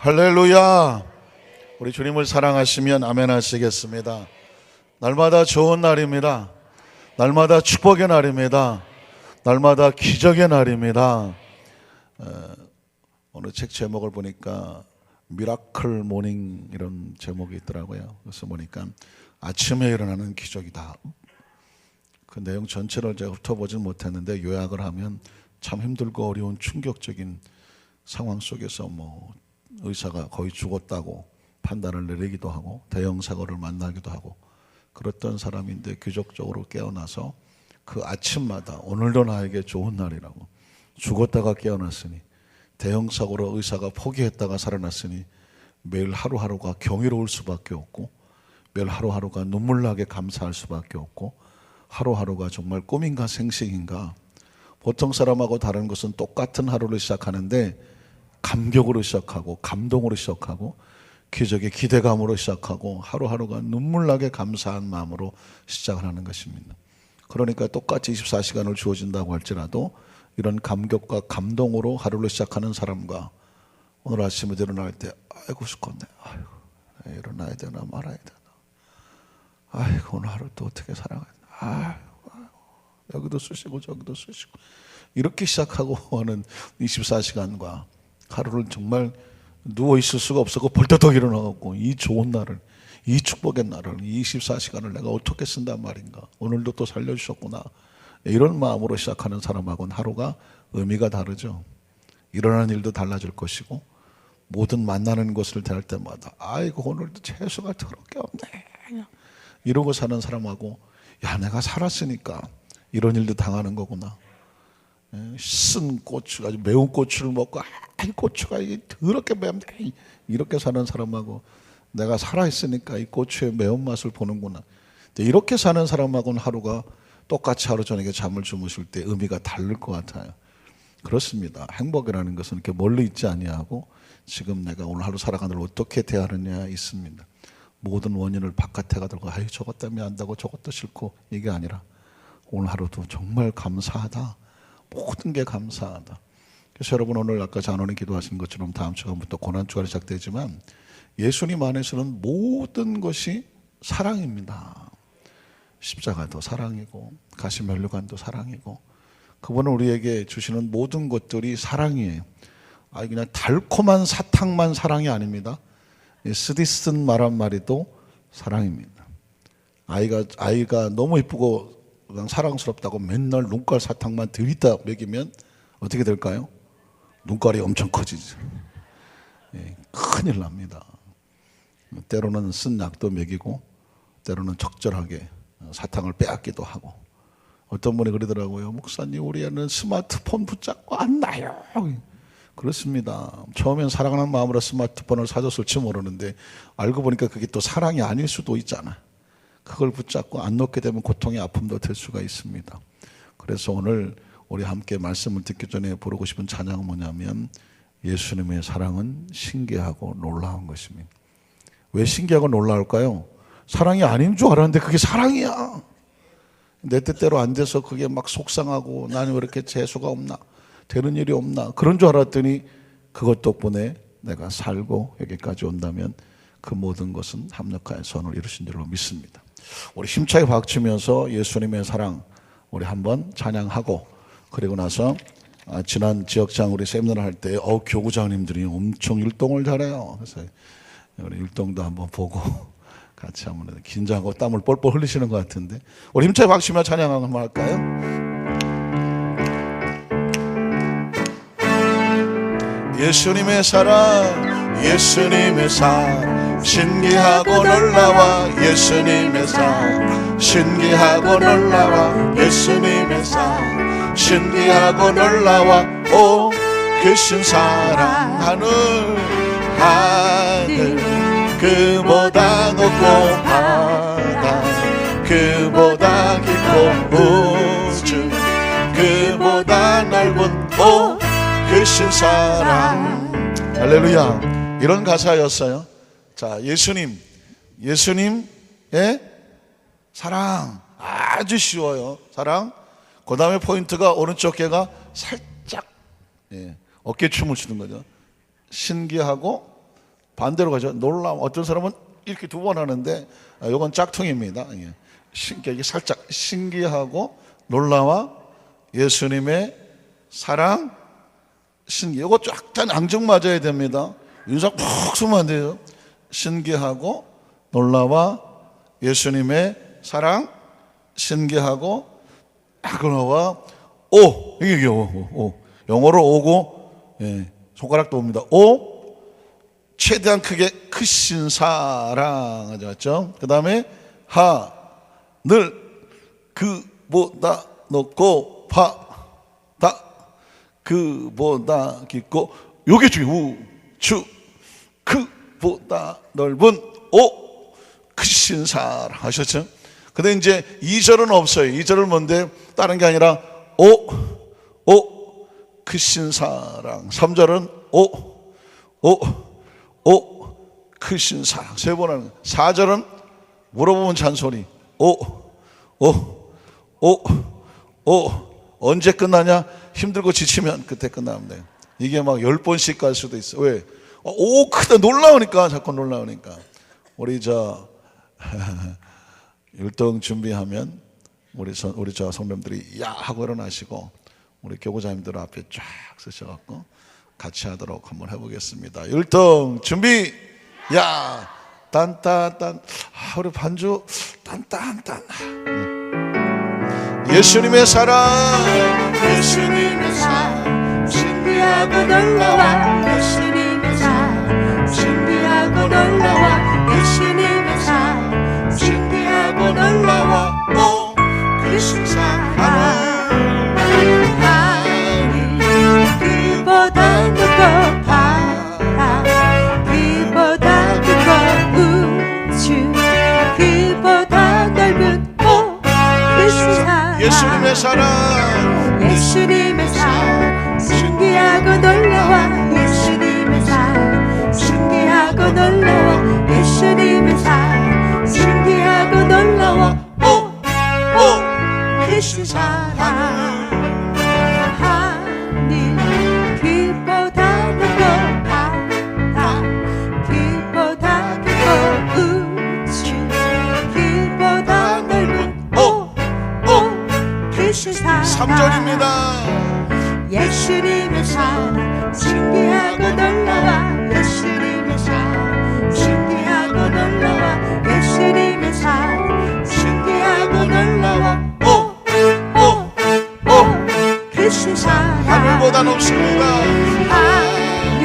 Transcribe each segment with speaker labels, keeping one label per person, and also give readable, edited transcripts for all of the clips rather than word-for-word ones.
Speaker 1: 할렐루야. 우리 주님을 사랑하시면 아멘 하시겠습니다. 날마다 좋은 날입니다. 날마다 축복의 날입니다. 날마다 기적의 날입니다. 오늘 책 제목을 보니까 미라클 모닝 이런 제목이 있더라고요. 그래서 보니까 아침에 일어나는 기적이다. 그 내용 전체를 제가 훑어보진 못했는데 요약을 하면 참 힘들고 어려운 충격적인 상황 속에서 의사가 거의 죽었다고 판단을 내리기도 하고 대형 사고를 만나기도 하고 그랬던 사람인데 기적적으로 깨어나서 그 아침마다 오늘도 나에게 좋은 날이라고, 죽었다가 깨어났으니, 대형 사고로 의사가 포기했다가 살아났으니 매일 하루하루가 경이로울 수밖에 없고 매일 하루하루가 눈물나게 감사할 수밖에 없고 하루하루가 정말 꿈인가 생식인가. 보통 사람하고 다른 것은 똑같은 하루를 시작하는데 감격으로 시작하고 감동으로 시작하고 기적의 기대감으로 시작하고 하루하루가 눈물나게 감사한 마음으로 시작을 하는 것입니다. 그러니까 똑같이 24시간을 주어진다고 할지라도 이런 감격과 감동으로 하루를 시작하는 사람과 오늘 아침에 일어날 때 아이고 죽겠네, 아이고 일어나야 되나 말아야 되나, 아이고 오늘 하루 또 어떻게 살아가야 되나, 아이고 여기도 쑤시고 저기도 쑤시고 이렇게 시작하고 하는 24시간과 하루를 정말 누워있을 수가 없었고 벌떡 일어나고 이 좋은 날을, 이 축복의 날을, 24시간을 내가 어떻게 쓴단 말인가, 오늘도 또 살려주셨구나, 이런 마음으로 시작하는 사람하고는 하루가 의미가 다르죠. 일어나는 일도 달라질 것이고 모든 만나는 것을 대할 때마다 아이고 오늘도 재수가 더럽게 없네 이러고 사는 사람하고 야 내가 살았으니까 이런 일도 당하는 거구나, 쓴 고추, 아주 매운 고추를 먹고 이 고추가 이게 더럽게 맵네 이렇게 사는 사람하고 내가 살아있으니까 이 고추의 매운맛을 보는구나, 이렇게 사는 사람하고는 하루가 똑같이 하루 저녁에 잠을 주무실 때 의미가 다를 것 같아요. 그렇습니다. 행복이라는 것은 이렇게 멀리 있지 아니하고 지금 내가 오늘 하루 살아가는 걸 어떻게 대하느냐 있습니다. 모든 원인을 바깥에 가들고 아이 저것 때문에 안다고 저것도 싫고 이게 아니라 오늘 하루도 정말 감사하다, 모든 게 감사하다. 그래서 여러분 오늘 아까 장로님 기도하신 것처럼 다음 주간부터 고난주간이 시작되지만 예수님 안에서는 모든 것이 사랑입니다. 십자가도 사랑이고 가시면류관도 사랑이고 그분은 우리에게 주시는 모든 것들이 사랑이에요. 그냥 달콤한 사탕만 사랑이 아닙니다. 쓰디쓴 말 한마디도 사랑입니다. 아이가 너무 이쁘고 그냥 사랑스럽다고 맨날 눈깔 사탕만 들이다 먹이면 어떻게 될까요? 눈깔이 엄청 커지죠. 큰일 납니다. 때로는 쓴 약도 먹이고 때로는 적절하게 사탕을 빼앗기도 하고. 어떤 분이 그러더라고요. 목사님 우리 애는 스마트폰 붙잡고 안 나요. 그렇습니다. 처음엔 사랑하는 마음으로 스마트폰을 사줬을지 모르는데 알고 보니까 그게 또 사랑이 아닐 수도 있잖아. 그걸 붙잡고 안 놓게 되면 고통의 아픔도 될 수가 있습니다. 그래서 오늘 우리 함께 말씀을 듣기 전에 부르고 싶은 찬양은 뭐냐면 예수님의 사랑은 신기하고 놀라운 것입니다. 왜 신기하고 놀라울까요? 사랑이 아닌 줄 알았는데 그게 사랑이야. 내 뜻대로 안 돼서 그게 막 속상하고 나는 왜 이렇게 재수가 없나, 되는 일이 없나 그런 줄 알았더니 그것 덕분에 내가 살고 여기까지 온다면 그 모든 것은 합력하여 선을 이루신 줄로 믿습니다. 우리 힘차게 박치면서 예수님의 사랑 우리 한번 찬양하고 그리고 나서 지난 지역장 우리 세미나를 할 때 교구장님들이 엄청 율동을 잘해요. 그래서 우리 율동도 한번 보고 같이 한번 긴장하고 땀을 뻘뻘 흘리시는 것 같은데 우리 힘차게 박치며 찬양 한번 할까요? 예수님의 사랑, 예수님의 사랑 신기하고 놀라워. 예수님의 사랑 신기하고 놀라워. 예수님의 사랑 신기하고 놀라워. 오 크신 사랑 하늘 그보다 높고 바다 그보다 깊고 우주 그보다 넓은 오 크신 사랑. 할렐루야. 이런 가사였어요. 자, 예수님의 사랑 아주 쉬워요. 사랑. 그 다음에 포인트가 오른쪽 개가 살짝 어깨춤을 추는 거죠. 신기하고 반대로 가죠. 놀라움. 어떤 사람은 이렇게 두 번 하는데 이건 짝퉁입니다. 이게 살짝 신기하고 놀라와 예수님의 사랑 신기. 이거 약간 앙증맞아야 됩니다. 윤상 푹 쓰면 안 돼요. 신기하고 놀라와 예수님의 사랑 신기하고 놀라와 오. 이게 오. 영어로 오고 손가락도 옵니다. 오. 최대한 크게 크신 사랑 하죠. 그 다음에 하 늘 그보다 높고 다 그보다 깊고 요게 중요해요. 우주 그보다 넓은 오 크신 사랑 하셨죠? 근데 이제 2절은 없어요. 2절은 뭔데? 다른 게 아니라 오 크신 사랑. 3절은 오 크신 사랑. 세 번 하는. 4절은 물어보면 잔소리. 언제 끝나냐? 힘들고 지치면 그때 끝나면 돼요. 이게 막 10번씩 갈 수도 있어. 왜? 오 크다 놀라우니까. 자꾸 놀라우니까. 우리 율동 준비하면 우리 저 성도님들이 야 하고 일어나시고 우리 교구자님들 앞에 쫙 쓰셔갖고 같이 하도록 한번 해보겠습니다. 율동 준비. 야 딴따딴. 우리 반주 딴딴딴. 예수님의 사랑
Speaker 2: 신비하고 놀라와 예수님의 사랑 신비하고 놀라와 예수님의 사랑 신비하고 놀라와 오 크신 사랑 그보다 높고 바다 그보다 깊고 우주 그보다 넓은 오 크신 사랑
Speaker 1: 예수님의 사랑
Speaker 2: 신기하고 놀라와 예수님의 사랑 신기하고 놀라와 예수님의 사랑 신기하고 놀라와 오 크신 사랑 하늘 그보다 높고 바다 그보다 깊고 우주 그보다 넓은 오 크신 사랑
Speaker 1: 3절입니다.
Speaker 2: 예수님의 사랑 신기하고 놀라와 예수님의 사랑 신기하고 놀라와 예수님의 사랑 신기하고 놀라와 오 크신 사랑
Speaker 1: 하늘보다 높습니다.
Speaker 2: 하늘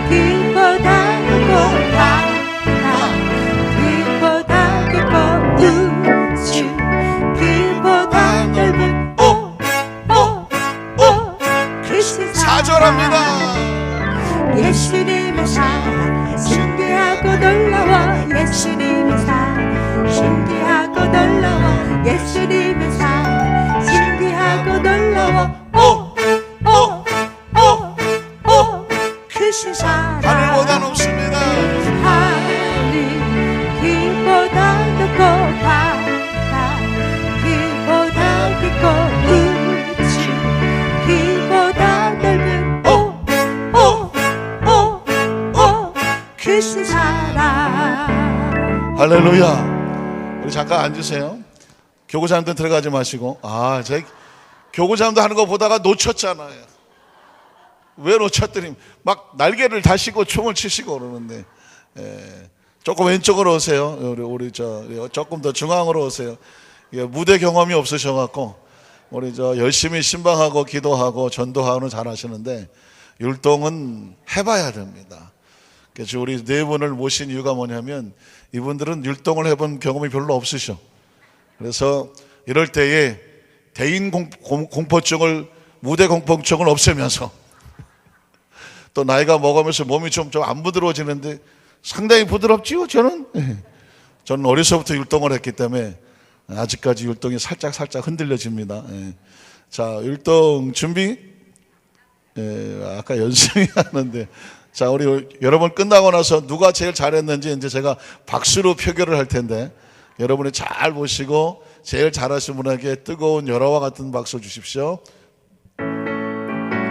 Speaker 2: 그보다 높고 바다 그보다 깊고 우주 그보다 넓은 크신 사랑
Speaker 1: 4절합니다.
Speaker 2: 예수님의 사랑 신기하고 놀라워 예수님의 사랑 신기하고 놀라워 예수님의 사랑 신기하고 놀라워 크신 사랑
Speaker 1: 하늘보다 높습니다.
Speaker 2: 하늘 그보다 높고 바다 그보다 깊고 우주 그보다 넓은 크신 사랑
Speaker 1: 할렐루야. 우리 잠깐 앉으세요. 교구장들 들어가지 마시고. 제 교구장도 하는 거 보다가 놓쳤잖아요. 왜 놓쳤더니 막 날개를 다시고 춤을 추시고 그러는데 조금 왼쪽으로 오세요. 우리 조금 더 중앙으로 오세요. 무대 경험이 없으셔갖고 우리 열심히 신방하고 기도하고 전도하고는 잘하시는데 율동은 해봐야 됩니다. 그래서 우리 네 분을 모신 이유가 뭐냐면 이분들은 율동을 해본 경험이 별로 없으셔. 그래서 이럴 때에 대인 공포증을 무대 공포증을 없애면서 또 나이가 먹으면서 몸이 좀 안 부드러워지는데 상당히 부드럽지요. 저는 어려서부터 율동을 했기 때문에 아직까지 율동이 살짝 흔들려집니다. 자, 율동 준비. 아까 연습이 하는데 자, 우리 여러분 끝나고 나서 누가 제일 잘했는지 이제 제가 박수로 표결을 할 텐데 여러분이 잘 보시고 제일 잘하신 분에게 뜨거운 열화와 같은 박수 주십시오.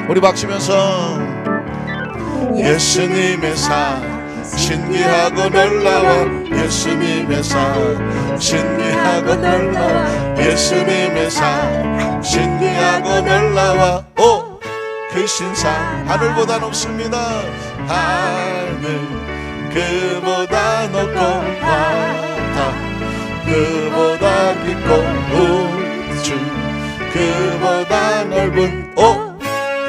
Speaker 1: 우리 박수면서 예수님의 사랑 신기하고 놀라워 예수님의 사랑 신기하고 놀라워 예수님의 사랑 신기하고 놀라워 오 그 신상 하늘보다 높습니다 하늘 그보다 높고 바다 그보다 깊고 우주 그보다 넓은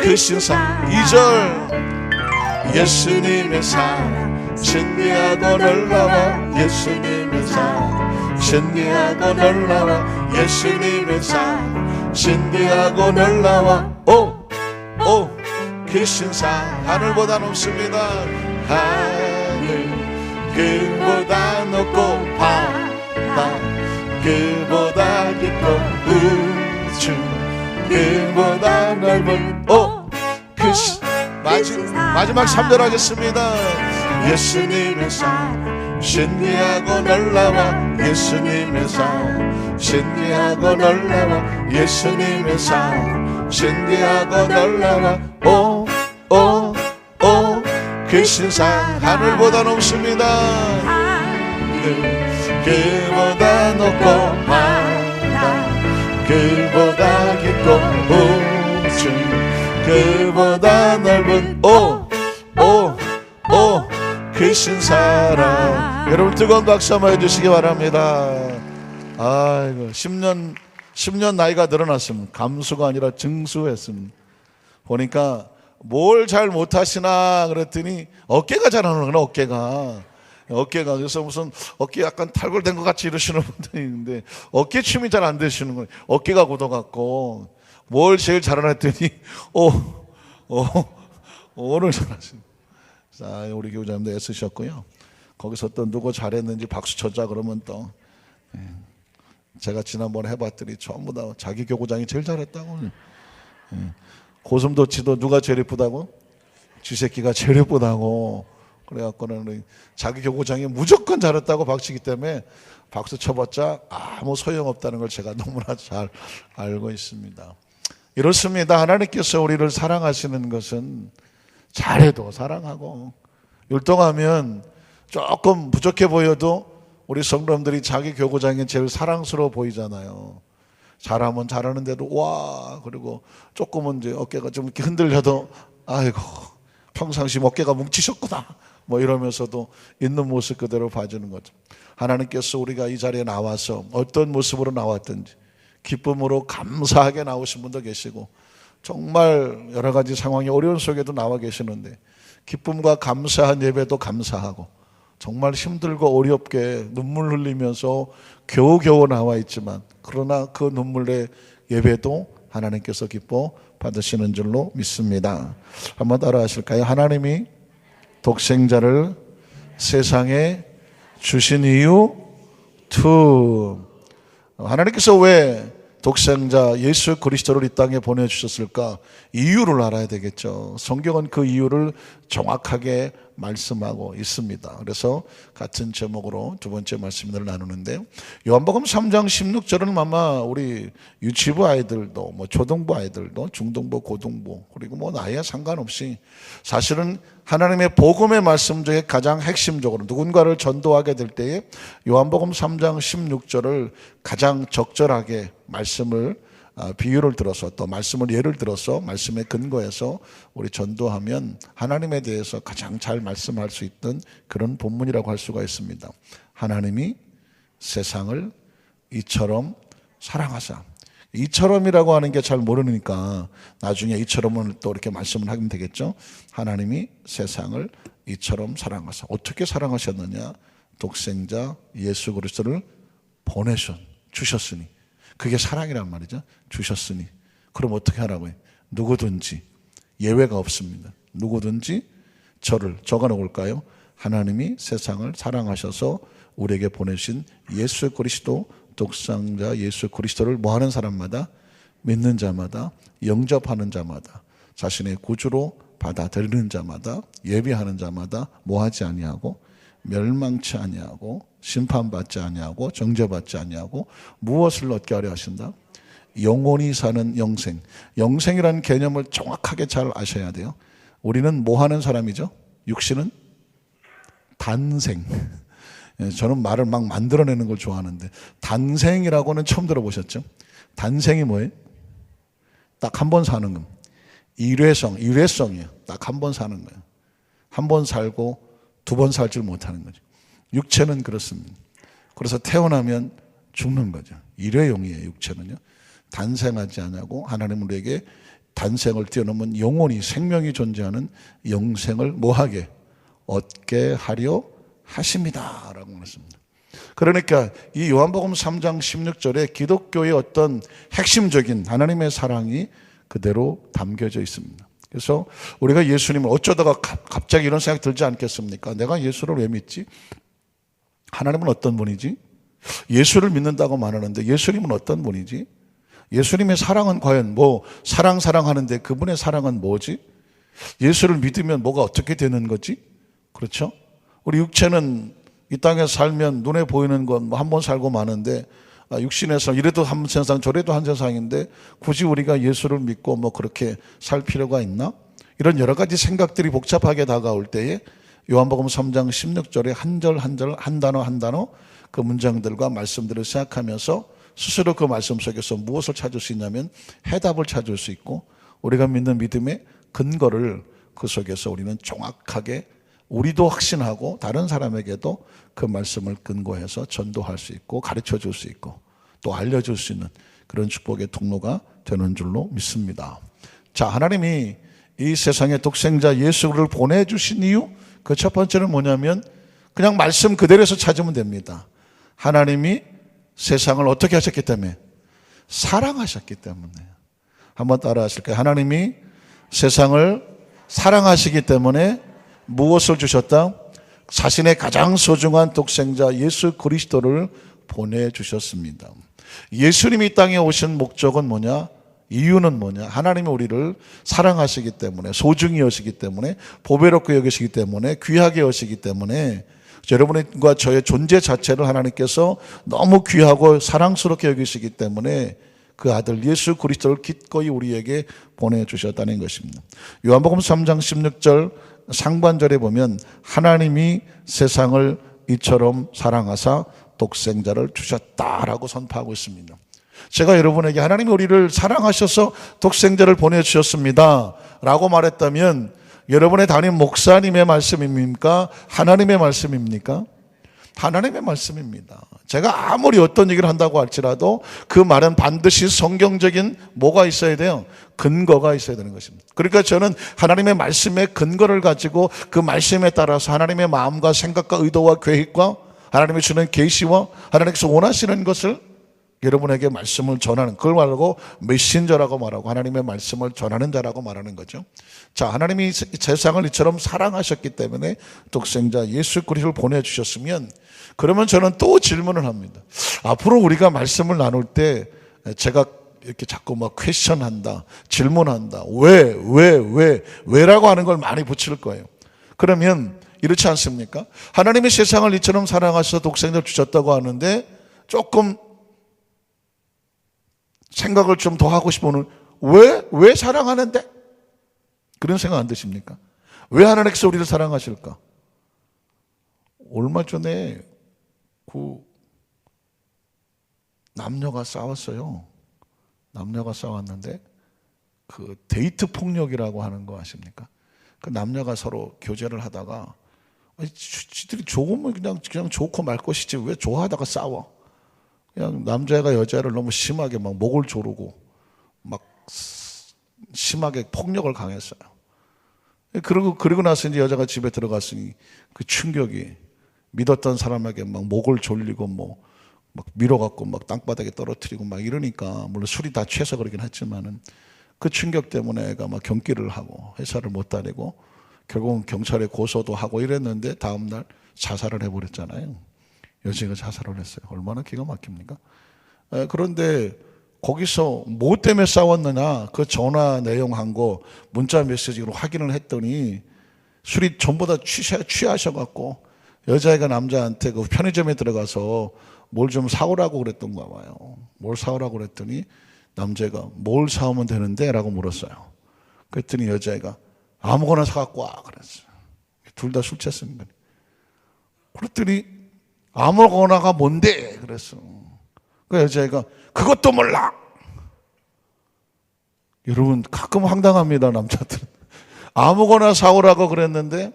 Speaker 1: 그 신상 2절 예수님의 사랑 신기하고 놀라워 예수님의 사랑 신기하고 놀라워 예수님의 사랑 신기하고 놀라워 그 신상 하늘보다 높습니다 하늘 그보다 높고 바다 그보다 깊고 우주 그보다 넓은 마지막 3절 하겠습니다 예수님의 사랑 신기하고 놀라워 예수님의 사랑 신기하고 놀라워 예수님의 사랑 신기하고 놀라워 그 신상 하늘보다 높습니다 그보다 높고 바다 그보다 깊고 우주 그보다 넓은 크신 사랑 여러분 뜨거운 박수 한번 해주시기 바랍니다 아이고 10년 나이가 늘어났습니다 감수가 아니라 증수했습니다 보니까 뭘 잘 못하시나 그랬더니 어깨가 잘하는구나 어깨가 그래서 무슨 어깨 약간 탈골된 것 같이 이러시는 분들이 있는데 어깨 춤이 잘 안 되시는 거예요 어깨가 굳어갖고 뭘 제일 잘하나 했더니 오늘 잘하시네 자 우리 교장님도 애쓰셨고요 거기서 또 누구 잘했는지 박수 쳐자 그러면 또 제가 지난번에 해봤더니 전부 다 자기 교구장이 제일 잘했다고 고슴도치도 누가 제일 예쁘다고? 쥐새끼가 제일 예쁘다고 그래갖고는 자기 교구장이 무조건 잘했다고 박치기 때문에 박수 쳐봤자 아무 소용없다는 걸 제가 너무나 잘 알고 있습니다 이렇습니다 하나님께서 우리를 사랑하시는 것은 잘해도 사랑하고 율동하면 조금 부족해 보여도 우리 성도님들이 자기 교구장이 제일 사랑스러워 보이잖아요 잘하면 잘하는데도 와 그리고 조금은 이제 어깨가 좀 이렇게 흔들려도 아이고 평상시 어깨가 뭉치셨구나 뭐 이러면서도 있는 모습 그대로 봐주는 거죠 하나님께서 우리가 이 자리에 나와서 어떤 모습으로 나왔든지 기쁨으로 감사하게 나오신 분도 계시고 정말 여러 가지 상황이 어려운 속에도 나와 계시는데 기쁨과 감사한 예배도 감사하고 정말 힘들고 어렵게 눈물 흘리면서 겨우겨우 나와 있지만 그러나 그 눈물의 예배도 하나님께서 기뻐 받으시는 줄로 믿습니다 한번 따라 하실까요? 하나님이 독생자를 세상에 주신 이유 2 하나님께서 왜 독생자 예수 그리스도를 이 땅에 보내주셨을까? 이유를 알아야 되겠죠. 성경은 그 이유를 정확하게 말씀하고 있습니다. 그래서 같은 제목으로 두 번째 말씀을 나누는데요. 요한복음 3장 16절은 아마 우리 유치부 아이들도 뭐 초등부 아이들도 중등부 고등부 그리고 뭐 나이와 상관없이 사실은 하나님의 복음의 말씀 중에 가장 핵심적으로 누군가를 전도하게 될 때에 요한복음 3장 16절을 가장 적절하게 말씀을 비유를 들어서 또 말씀을 예를 들어서 말씀에 근거해서 우리 전도하면 하나님에 대해서 가장 잘 말씀할 수 있던 그런 본문이라고 할 수가 있습니다. 하나님이 세상을 이처럼 사랑하사. 이처럼이라고 하는 게 잘 모르니까 나중에 이처럼은 또 이렇게 말씀을 하면 되겠죠. 하나님이 세상을 이처럼 사랑하사. 어떻게 사랑하셨느냐? 독생자 예수 그리스도를 주셨으니. 그게 사랑이란 말이죠. 주셨으니. 그럼 어떻게 하라고요? 누구든지 예외가 없습니다. 누구든지 저를 적어놓을까요? 하나님이 세상을 사랑하셔서 우리에게 보내신 예수 그리스도 독생자 예수 그리스도를 뭐하는 사람마다 믿는 자마다 영접하는 자마다 자신의 구주로 받아들이는 자마다 예비하는 자마다 뭐하지 아니하고 멸망치 아니하고 심판받지 아니하고 정죄받지 아니하고 무엇을 얻게 하려 하신다? 영원히 사는 영생. 영생이라는 개념을 정확하게 잘 아셔야 돼요. 우리는 뭐 하는 사람이죠? 육신은 단생. 예, 저는 말을 막 만들어내는 걸 좋아하는데 단생이라고는 처음 들어보셨죠? 단생이 뭐예요? 딱 한 번 사는 겁니다. 일회성이에요. 딱 한 번 사는 거예요. 한 번 살고 두 번 살질 못하는 거죠. 육체는 그렇습니다. 그래서 태어나면 죽는 거죠. 일회용이에요. 육체는요. 단생하지 않냐고 하나님은 우리에게 단생을 뛰어넘은 영원히 생명이 존재하는 영생을 뭐하게? 얻게 하려 하십니다 라고 말했습니다. 그러니까 이 요한복음 3장 16절에 기독교의 어떤 핵심적인 하나님의 사랑이 그대로 담겨져 있습니다. 그래서 우리가 예수님을 어쩌다가 갑자기 이런 생각이 들지 않겠습니까? 내가 예수를 왜 믿지? 하나님은 어떤 분이지? 예수를 믿는다고 말하는데 예수님은 어떤 분이지? 예수님의 사랑은 과연 뭐 사랑하는데 그분의 사랑은 뭐지? 예수를 믿으면 뭐가 어떻게 되는 거지? 그렇죠? 우리 육체는 이 땅에 살면 눈에 보이는 건 한 번 살고 마는데 육신에서 이래도 한 세상 저래도 한 세상인데 굳이 우리가 예수를 믿고 뭐 그렇게 살 필요가 있나? 이런 여러 가지 생각들이 복잡하게 다가올 때에 요한복음 3장 16절에 한 절 한 절 한 단어 그 문장들과 말씀들을 생각하면서 스스로 그 말씀 속에서 무엇을 찾을 수 있냐면 해답을 찾을 수 있고 우리가 믿는 믿음의 근거를 그 속에서 우리는 정확하게 우리도 확신하고 다른 사람에게도 그 말씀을 근거해서 전도할 수 있고 가르쳐 줄 수 있고 또 알려줄 수 있는 그런 축복의 통로가 되는 줄로 믿습니다. 자, 하나님이 이 세상에 독생자 예수를 보내주신 이유 그 첫 번째는 뭐냐면 그냥 말씀 그대로에서 찾으면 됩니다. 하나님이 세상을 어떻게 하셨기 때문에? 사랑하셨기 때문에. 한번 따라 하실까요? 하나님이 세상을 사랑하시기 때문에 무엇을 주셨다? 자신의 가장 소중한 독생자 예수 그리스도를 보내주셨습니다. 예수님이 이 땅에 오신 목적은 뭐냐? 이유는 뭐냐? 하나님이 우리를 사랑하시기 때문에, 소중히 여시기 때문에, 보배롭게 여기시기 때문에, 귀하게 여시기 때문에 여러분과 저의 존재 자체를 하나님께서 너무 귀하고 사랑스럽게 여기시기 때문에 그 아들 예수 그리스도를 기꺼이 우리에게 보내주셨다는 것입니다. 요한복음 3장 16절 상반절에 보면 하나님이 세상을 이처럼 사랑하사 독생자를 주셨다라고 선포하고 있습니다. 제가 여러분에게 하나님이 우리를 사랑하셔서 독생자를 보내주셨습니다 라고 말했다면 여러분의 담임 목사님의 말씀입니까? 하나님의 말씀입니까? 하나님의 말씀입니다. 제가 아무리 어떤 얘기를 한다고 할지라도 그 말은 반드시 성경적인 뭐가 있어야 돼요? 근거가 있어야 되는 것입니다. 그러니까 저는 하나님의 말씀의 근거를 가지고 그 말씀에 따라서 하나님의 마음과 생각과 의도와 계획과 하나님이 주는 계시와 하나님께서 원하시는 것을 여러분에게 말씀을 전하는, 그걸 말하고 메신저라고 말하고 하나님의 말씀을 전하는 자라고 말하는 거죠. 자, 하나님이 세상을 이처럼 사랑하셨기 때문에 독생자 예수 그리스도를 보내주셨으면 그러면 저는 또 질문을 합니다. 앞으로 우리가 말씀을 나눌 때 제가 이렇게 자꾸 막 퀘션한다, 질문한다, 왜라고 하는 걸 많이 붙일 거예요. 그러면 이렇지 않습니까? 하나님이 세상을 이처럼 사랑하셔서 독생자를 주셨다고 하는데 조금 생각을 좀 더 하고 싶으면 왜 사랑하는데? 그런 생각 안 드십니까? 왜 하나님께서 우리를 사랑하실까? 얼마 전에 그 남녀가 싸웠어요. 남녀가 싸웠는데 그 데이트 폭력이라고 하는 거 아십니까? 그 남녀가 서로 교제를 하다가 지들이 좋으면 그냥 좋고 말 것이지 왜 좋아하다가 싸워? 그냥 남자가 여자를 너무 심하게 막 목을 조르고 막 심하게 폭력을 강했어요. 그리고 나서 이제 여자가 집에 들어갔으니 그 충격이 믿었던 사람에게 막 목을 졸리고 뭐 막 밀어갖고 막 땅바닥에 떨어뜨리고 막 이러니까 물론 술이 다 취해서 그러긴 했지만은 그 충격 때문에 애가 막 경기를 하고 회사를 못 다니고 결국은 경찰에 고소도 하고 이랬는데 다음날 자살을 해버렸잖아요. 여자가 자살을 했어요. 얼마나 기가 막힙니까? 그런데 거기서 뭐 때문에 싸웠느냐 그 전화 내용한 거 문자 메시지로 확인을 했더니 술이 전부 다 취하셔갖고 여자애가 남자한테 그 편의점에 들어가서 뭘 좀 사오라고 그랬던가 봐요. 뭘 사오라고 그랬더니 남자애가 뭘 사오면 되는데? 라고 물었어요. 그랬더니 여자애가 아무거나 사갖고 와 그랬어요. 둘 다 술 취했습니다. 그랬더니 아무거나가 뭔데? 그랬어. 그 여자애가 그것도 몰라. 여러분 가끔 황당합니다. 남자들은 아무거나 사오라고 그랬는데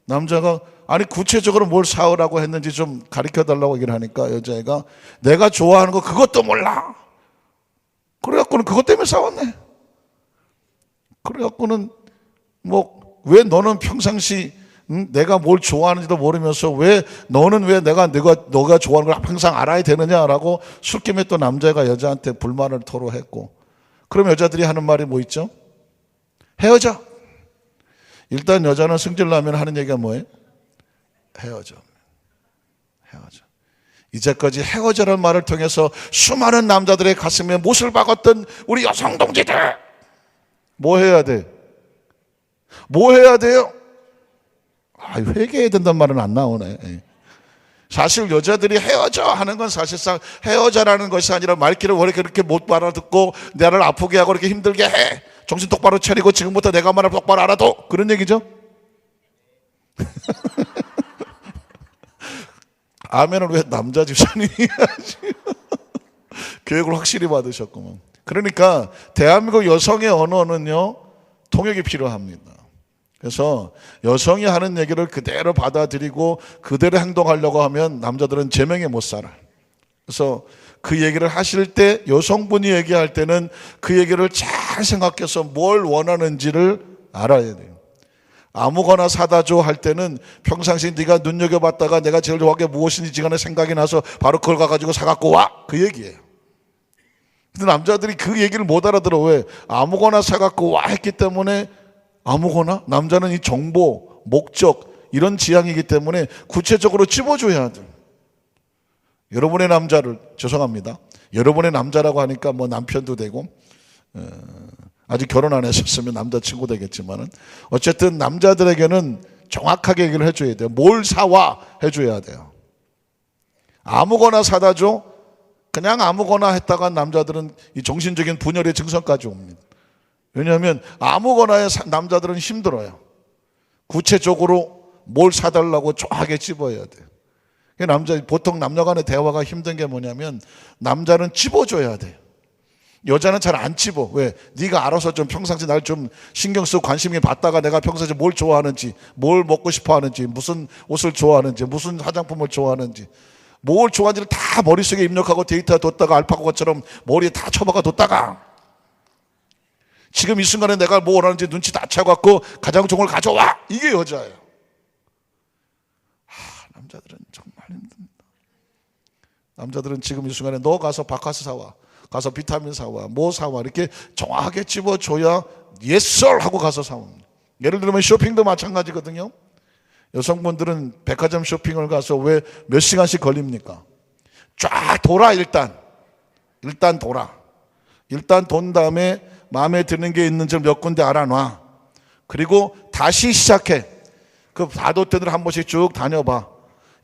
Speaker 1: 남자가 아니 구체적으로 뭘 사오라고 했는지 좀 가르쳐달라고 얘기를 하니까 여자애가 내가 좋아하는 거 그것도 몰라. 그래갖고는 그것 때문에 싸웠네. 그래갖고는 뭐 왜 너는 평상시 내가 뭘 좋아하는지도 모르면서 왜 너는 왜 너가 좋아하는 걸 항상 알아야 되느냐라고 술김에 또 남자가 여자한테 불만을 토로했고, 그럼 여자들이 하는 말이 뭐 있죠? 헤어져. 일단 여자는 승질나면 하는 얘기가 뭐예요? 헤어져. 헤어져. 이제까지 헤어져라는 말을 통해서 수많은 남자들의 가슴에 못을 박았던 우리 여성 동지들, 뭐 해야 돼? 뭐 해야 돼요? 회개해야 된다는 말은 안 나오네. 사실 여자들이 헤어져 하는 건 사실상 헤어져라는 것이 아니라 말귀를 왜 그렇게 못 알아듣고 나를 아프게 하고 이렇게 힘들게 해. 정신 똑바로 차리고 지금부터 내가 말을 똑바로 알아도, 그런 얘기죠. 아멘을 왜 남자 집사님이 해야지. 교육을 확실히 받으셨구만. 그러니까 대한민국 여성의 언어는요, 통역이 필요합니다. 그래서 여성이 하는 얘기를 그대로 받아들이고 그대로 행동하려고 하면 남자들은 제명에 못 살아. 그래서 그 얘기를 하실 때, 여성분이 얘기할 때는 그 얘기를 잘 생각해서 뭘 원하는지를 알아야 돼요. 아무거나 사다 줘 할 때는 평상시 네가 눈여겨봤다가 내가 제일 좋아하는 게 무엇인지 간에 생각이 나서 바로 그걸 가가지고 사갖고 와, 그 얘기예요. 근데 남자들이 그 얘기를 못 알아들어. 왜? 아무거나 사갖고 와 했기 때문에. 아무거나? 남자는 이 정보, 목적 이런 지향이기 때문에 구체적으로 찝어줘야 돼. 여러분의 남자를, 죄송합니다, 여러분의 남자라고 하니까 뭐 남편도 되고 아직 결혼 안 하셨으면 남자친구 되겠지만은 어쨌든 남자들에게는 정확하게 얘기를 해줘야 돼요. 뭘 사와 해줘야 돼요. 아무거나 사다 줘, 그냥 아무거나 했다가 남자들은 이 정신적인 분열의 증상까지 옵니다. 왜냐하면 아무거나에 남자들은 힘들어요. 구체적으로 뭘 사달라고 쫙하게 찝어야 돼요. 보통 남녀 간의 대화가 힘든 게 뭐냐면 남자는 찝어줘야 돼요. 여자는 잘 안 찝어. 왜? 네가 알아서 좀 평상시 날 좀 신경 쓰고 관심 있게 봤다가 내가 평상시 뭘 좋아하는지, 뭘 먹고 싶어 하는지, 무슨 옷을 좋아하는지, 무슨 화장품을 좋아하는지, 뭘 좋아하는지를 다 머릿속에 입력하고 데이터 뒀다가 알파고처럼 머리에 다 쳐박아 뒀다가 지금 이 순간에 내가 뭐 원하는지 눈치 다 채갖고 가장 좋은 걸 가져와. 이게 여자예요. 남자들은 정말 힘듭니다. 남자들은 지금 이 순간에 너 가서 바카스 사와, 가서 비타민 사와, 뭐 사와, 이렇게 정확하게 찝어줘야 yes sir 하고 가서 사옵니다. 예를 들면 쇼핑도 마찬가지거든요. 여성분들은 백화점 쇼핑을 가서 왜 몇 시간씩 걸립니까? 쫙 돌아. 일단 돌아. 일단 돈 다음에 마음에 드는 게 있는지 몇 군데 알아놔. 그리고 다시 시작해. 그 다도대들 한 번씩 쭉 다녀봐.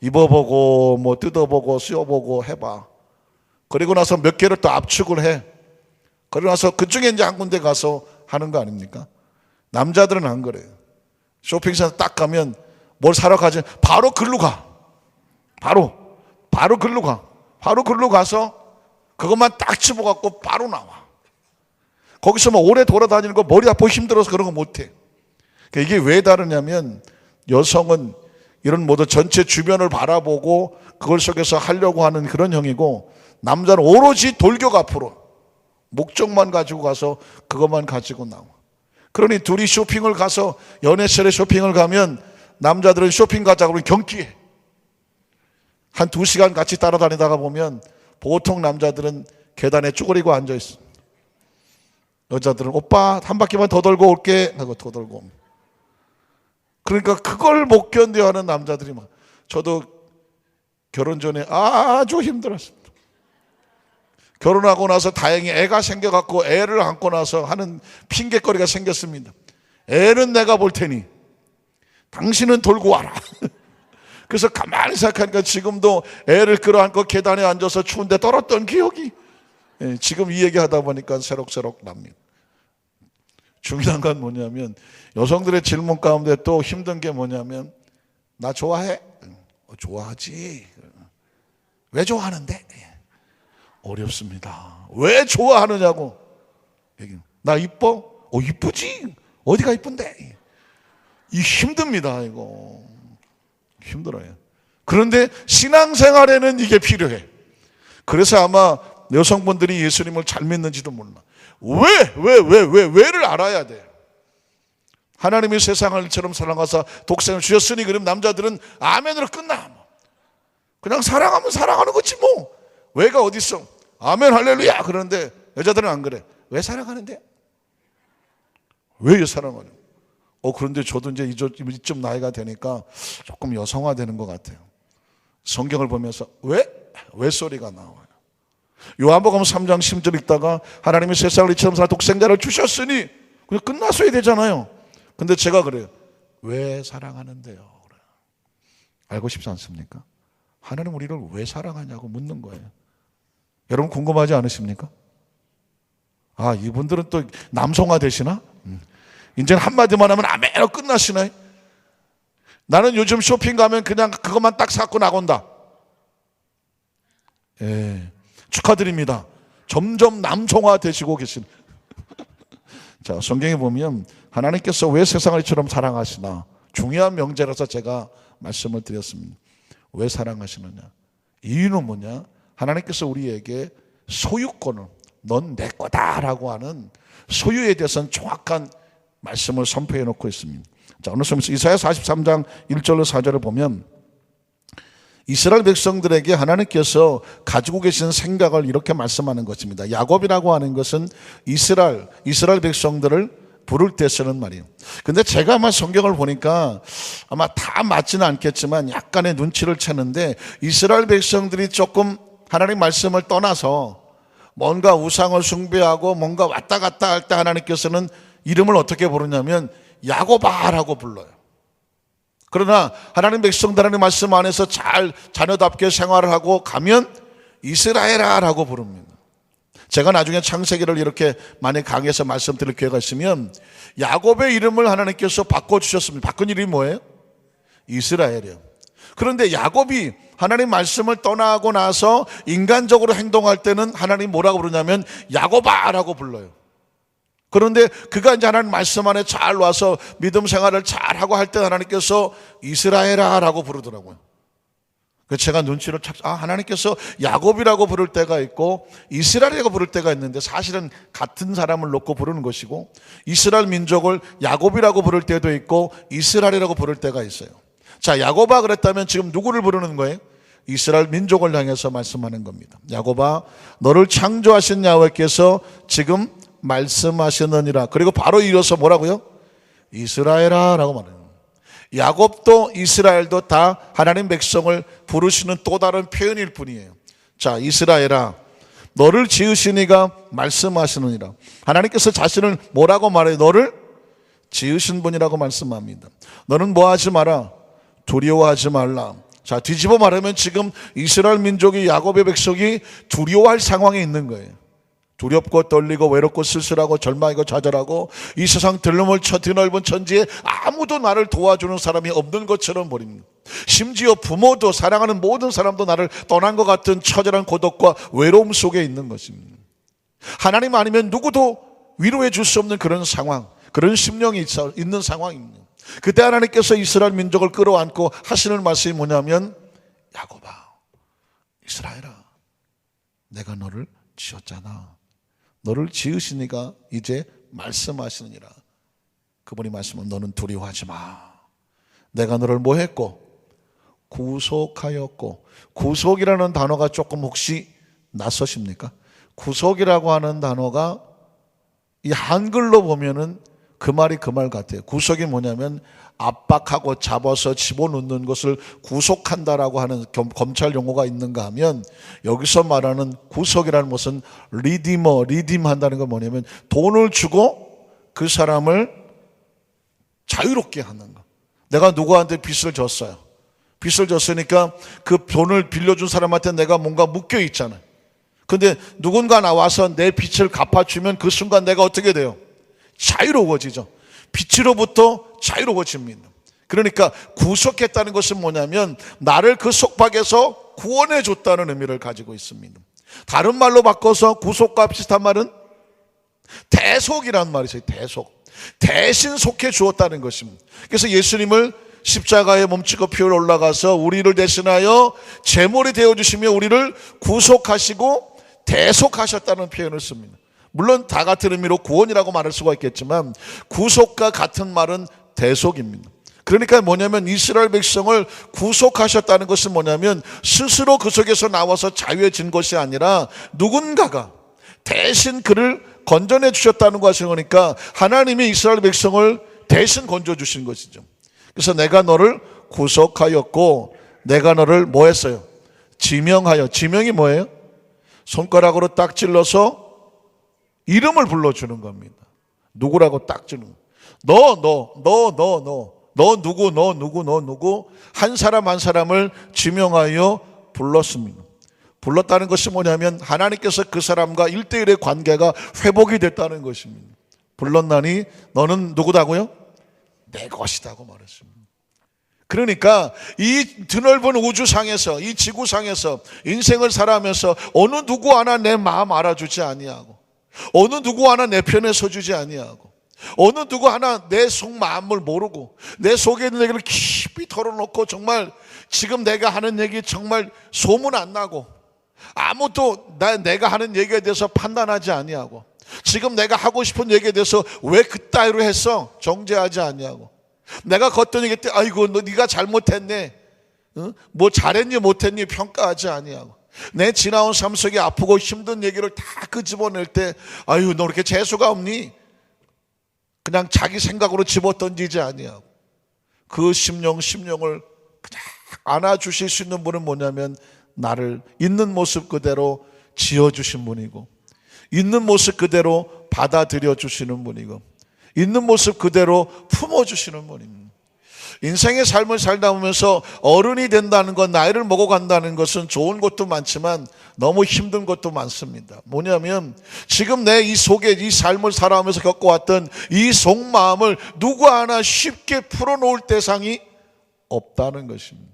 Speaker 1: 입어보고 뭐 뜯어보고 씌워보고 해봐. 그리고 나서 몇 개를 또 압축을 해. 그러고 나서 그중에 이제 한 군데 가서 하는 거 아닙니까? 남자들은 안 그래요. 쇼핑센터 딱 가면 뭘 사러 가지 바로 글로 가. 바로 글로 가. 바로 글로 가서 그것만 딱 집어갖고 바로 나와. 거기서 뭐 오래 돌아다니는 거 머리 아프고 힘들어서 그런 거 못해. 이게 왜 다르냐면 여성은 이런 모두 전체 주변을 바라보고 그걸 속에서 하려고 하는 그런 형이고, 남자는 오로지 돌격 앞으로 목적만 가지고 가서 그것만 가지고 나와. 그러니 둘이 쇼핑을 가서 연애철에 쇼핑을 가면 남자들은 쇼핑 가자고 그러면 경기해. 한 2시간 같이 따라다니다가 보면 보통 남자들은 계단에 쭈그리고 앉아있어. 여자들은 오빠 한 바퀴만 더 돌고 올게 하고 더 돌고 옵니다. 그러니까 그걸 못 견뎌하는 남자들이 막. 저도 결혼 전에 아주 힘들었습니다. 결혼하고 나서 다행히 애가 생겨갖고 애를 안고 나서 하는 핑계거리가 생겼습니다. 애는 내가 볼 테니 당신은 돌고 와라. 그래서 가만히 생각하니까 지금도 애를 끌어안고 계단에 앉아서 추운데 떨었던 기억이, 지금 이 얘기하다 보니까 새록새록 납니다. 중요한 건 뭐냐면 여성들의 질문 가운데 또 힘든 게 뭐냐면 나 좋아해? 좋아하지. 왜 좋아하는데? 어렵습니다. 왜 좋아하느냐고. 나 이뻐? 이쁘지. 어디가 이쁜데? 이 힘듭니다. 이거 힘들어요. 그런데 신앙생활에는 이게 필요해. 그래서 아마 여성분들이 예수님을 잘 믿는지도 몰라. 왜를 알아야 돼. 하나님이 세상을 이처럼 사랑하사 독생을 주셨으니, 그럼 남자들은 아멘으로 끝나. 그냥 사랑하면 사랑하는 거지 뭐. 왜가 어디 있어? 아멘 할렐루야 그러는데 여자들은 안 그래. 왜 사랑하는데? 왜 사랑하냐? 그런데 저도 이제 이쯤 나이가 되니까 조금 여성화되는 것 같아요. 성경을 보면서 왜 소리가 나와요. 요한복음 3장 10절 읽다가 하나님이 세상을 이처럼 사랑 독생자를 주셨으니 그냥 끝났어야 되잖아요. 근데 제가 그래요. 왜 사랑하는데요? 그래요. 알고 싶지 않습니까? 하나님 우리를 왜 사랑하냐고 묻는 거예요. 여러분 궁금하지 않으십니까? 이분들은 또 남성화 되시나? 이제는 한마디만 하면 아멘으로 끝나시네. 나는 요즘 쇼핑 가면 그냥 그것만 딱 사고 나간다. 축하드립니다. 점점 남성화 되시고 계신. 자, 성경에 보면 하나님께서 왜 세상을 이처럼 사랑하시나, 중요한 명제라서 제가 말씀을 드렸습니다. 왜 사랑하시느냐? 이유는 뭐냐? 하나님께서 우리에게 소유권을, 넌 내 거다라고 하는 소유에 대해서는 정확한 말씀을 선포해 놓고 있습니다. 자, 오늘 성경 이사야 43장 1절로 4절을 보면 이스라엘 백성들에게 하나님께서 가지고 계신 생각을 이렇게 말씀하는 것입니다. 야곱이라고 하는 것은 이스라엘 백성들을 부를 때 쓰는 말이에요. 근데 제가 아마 성경을 보니까 아마 다 맞지는 않겠지만 약간의 눈치를 채는데, 이스라엘 백성들이 조금 하나님 말씀을 떠나서 뭔가 우상을 숭배하고 뭔가 왔다 갔다 할 때 하나님께서는 이름을 어떻게 부르냐면 야곱아라고 불러요. 그러나 하나님 백성들 하나님 말씀 안에서 잘 자녀답게 생활을 하고 가면 이스라엘아라고 부릅니다. 제가 나중에 창세기를 이렇게 많이 강의해서 말씀드릴 기회가 있으면 야곱의 이름을 하나님께서 바꿔주셨습니다. 바꾼 이름이 뭐예요? 이스라엘이에요. 그런데 야곱이 하나님 말씀을 떠나고 나서 인간적으로 행동할 때는 하나님 뭐라고 부르냐면 야곱아라고 불러요. 그런데 그가 이제 하나님 말씀 안에 잘 와서 믿음 생활을 잘 하고 할 때 하나님께서 이스라엘아라고 부르더라고요. 그래서 제가 눈치를 하나님께서 야곱이라고 부를 때가 있고 이스라엘이라고 부를 때가 있는데, 사실은 같은 사람을 놓고 부르는 것이고, 이스라엘 민족을 야곱이라고 부를 때도 있고 이스라엘이라고 부를 때가 있어요. 자, 야곱아 그랬다면 지금 누구를 부르는 거예요? 이스라엘 민족을 향해서 말씀하는 겁니다. 야곱아, 너를 창조하신 야훼께서 지금 말씀하시느니라. 그리고 바로 이어서 뭐라고요? 이스라엘아 라고 말해요. 야곱도 이스라엘도 다 하나님 백성을 부르시는 또 다른 표현일 뿐이에요. 자, 이스라엘아, 너를 지으신 이가 말씀하시느니라. 하나님께서 자신을 뭐라고 말해요? 너를 지으신 분이라고 말씀합니다. 너는 뭐 하지 마라? 두려워하지 말라. 자, 뒤집어 말하면 지금 이스라엘 민족이, 야곱의 백성이 두려워할 상황에 있는 거예요. 두렵고 떨리고 외롭고 쓸쓸하고 절망하고 좌절하고 이 세상 드넓은 천지에 아무도 나를 도와주는 사람이 없는 것처럼 보입니다. 심지어 부모도, 사랑하는 모든 사람도 나를 떠난 것 같은 처절한 고독과 외로움 속에 있는 것입니다. 하나님 아니면 누구도 위로해 줄 수 없는 그런 상황, 그런 심령이 있는 상황입니다. 그때 하나님께서 이스라엘 민족을 끌어안고 하시는 말씀이 뭐냐면, 야곱아, 이스라엘아, 내가 너를 지었잖아. 너를 지으신 이가 이제 말씀하시느니라. 그분이 말씀은 너는 두려워하지 마. 내가 너를 뭐 했고? 구속하였고. 구속이라는 단어가 조금 혹시 낯서십니까? 구속이라고 하는 단어가 이 한글로 보면은 그 말이 그 말 같아요. 구속이 뭐냐면 압박하고 잡아서 집어넣는 것을 구속한다라고 하는 검찰 용어가 있는가 하면, 여기서 말하는 구속이라는 것은 리딤한다는 건 뭐냐면 돈을 주고 그 사람을 자유롭게 하는 거. 내가 누구한테 빚을 졌어요. 빚을 졌으니까 그 돈을 빌려준 사람한테 내가 뭔가 묶여 있잖아요. 근데 누군가 나와서 내 빚을 갚아주면 그 순간 내가 어떻게 돼요? 자유로워지죠. 빚으로부터 자유로워집니다. 그러니까 구속했다는 것은 뭐냐면 나를 그 속박에서 구원해 줬다는 의미를 가지고 있습니다. 다른 말로 바꿔서 구속과 비슷한 말은 대속이라는 말이 있어요. 대속. 대신 속해 주었다는 것입니다. 그래서 예수님을 십자가에 몸치고 피 흘려 올라가서 우리를 대신하여 제물이 되어주시며 우리를 구속하시고 대속하셨다는 표현을 씁니다. 물론 다 같은 의미로 구원이라고 말할 수가 있겠지만 구속과 같은 말은 대속입니다. 그러니까 뭐냐면 이스라엘 백성을 구속하셨다는 것은 뭐냐면 스스로 그 속에서 나와서 자유해진 것이 아니라 누군가가 대신 그를 건져내 주셨다는 것이 거니까 하나님이 이스라엘 백성을 대신 건져주신 것이죠. 그래서 내가 너를 구속하였고 내가 너를 뭐 했어요? 지명하여. 지명이 뭐예요? 손가락으로 딱 찔러서 이름을 불러주는 겁니다. 누구라고 딱 주는 너 누구 한 사람 한 사람을 지명하여 불렀습니다. 불렀다는 것이 뭐냐면 하나님께서 그 사람과 1대1의 관계가 회복이 됐다는 것입니다. 불렀나니 너는 누구다고요? 내 것이다고 말했습니다. 그러니까 이 드넓은 우주상에서 이 지구상에서 인생을 살아가면서 어느 누구 하나 내 마음 알아주지 아니하고 어느 누구 하나 내 편에 서주지 아니하고 어느 누구 하나 내 속마음을 모르고 내 속에 있는 얘기를 깊이 털어놓고 정말 지금 내가 하는 얘기 정말 소문 안 나고 아무도 내가 하는 얘기에 대해서 판단하지 아니하고 지금 내가 하고 싶은 얘기에 대해서 왜 그따위로 했어? 정죄하지 아니하고 내가 걷던 얘기 때 아이고 너 네가 잘못했네 뭐 잘했니 못했니 평가하지 아니하고 내 지나온 삶 속에 아프고 힘든 얘기를 다 끄집어낼 때 아유 너 이렇게 재수가 없니? 그냥 자기 생각으로 집어던지지 아니하고 그 심령을 그냥 안아주실 수 있는 분은 뭐냐면 나를 있는 모습 그대로 지어주신 분이고 있는 모습 그대로 받아들여 주시는 분이고 있는 모습 그대로 품어주시는 분입니다. 인생의 삶을 살다 보면서 어른이 된다는 것, 나이를 먹어간다는 것은 좋은 것도 많지만 너무 힘든 것도 많습니다. 뭐냐면 지금 내 이 속에 이 삶을 살아가면서 겪어왔던 이 속마음을 누구 하나 쉽게 풀어놓을 대상이 없다는 것입니다.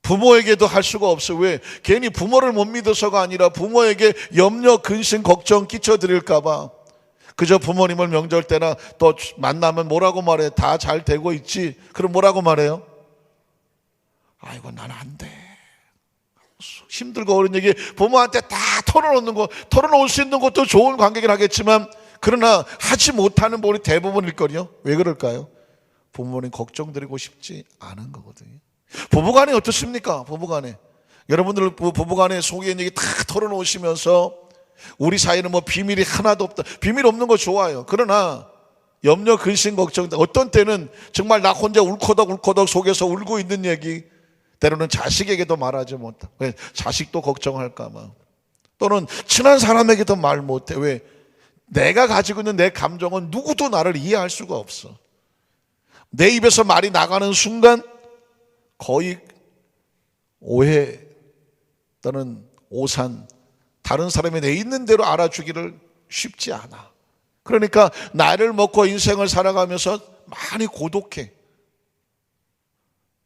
Speaker 1: 부모에게도 할 수가 없어요. 왜? 괜히 부모를 못 믿어서가 아니라 부모에게 염려, 근심, 걱정 끼쳐드릴까 봐 그저 부모님을 명절 때나 또 만나면 뭐라고 말해? 다 잘 되고 있지. 그럼 뭐라고 말해요? 아이고 난 안 돼. 힘들고 어려운 얘기 부모한테 다 털어놓을 수 있는 것도 좋은 관계긴 하겠지만 그러나 하지 못하는 분이 대부분일 거요. 왜 그럴까요? 부모님 걱정드리고 싶지 않은 거거든요. 부부간에 어떻습니까? 부부간에 여러분들 부부간에 속에 있는 얘기 다 털어놓으시면서 우리 사이는 뭐 비밀이 하나도 없다. 비밀 없는 거 좋아요. 그러나 염려, 근심, 걱정 어떤 때는 정말 나 혼자 울커덕 속에서 울고 있는 얘기 때로는 자식에게도 말하지 못하고 왜? 자식도 걱정할까 봐 또는 친한 사람에게도 말 못해. 왜? 내가 가지고 있는 내 감정은 누구도 나를 이해할 수가 없어. 내 입에서 말이 나가는 순간 거의 오해 또는 오산 다른 사람이 내 있는 대로 알아주기를 쉽지 않아. 그러니까 나이를 먹고 인생을 살아가면서 많이 고독해.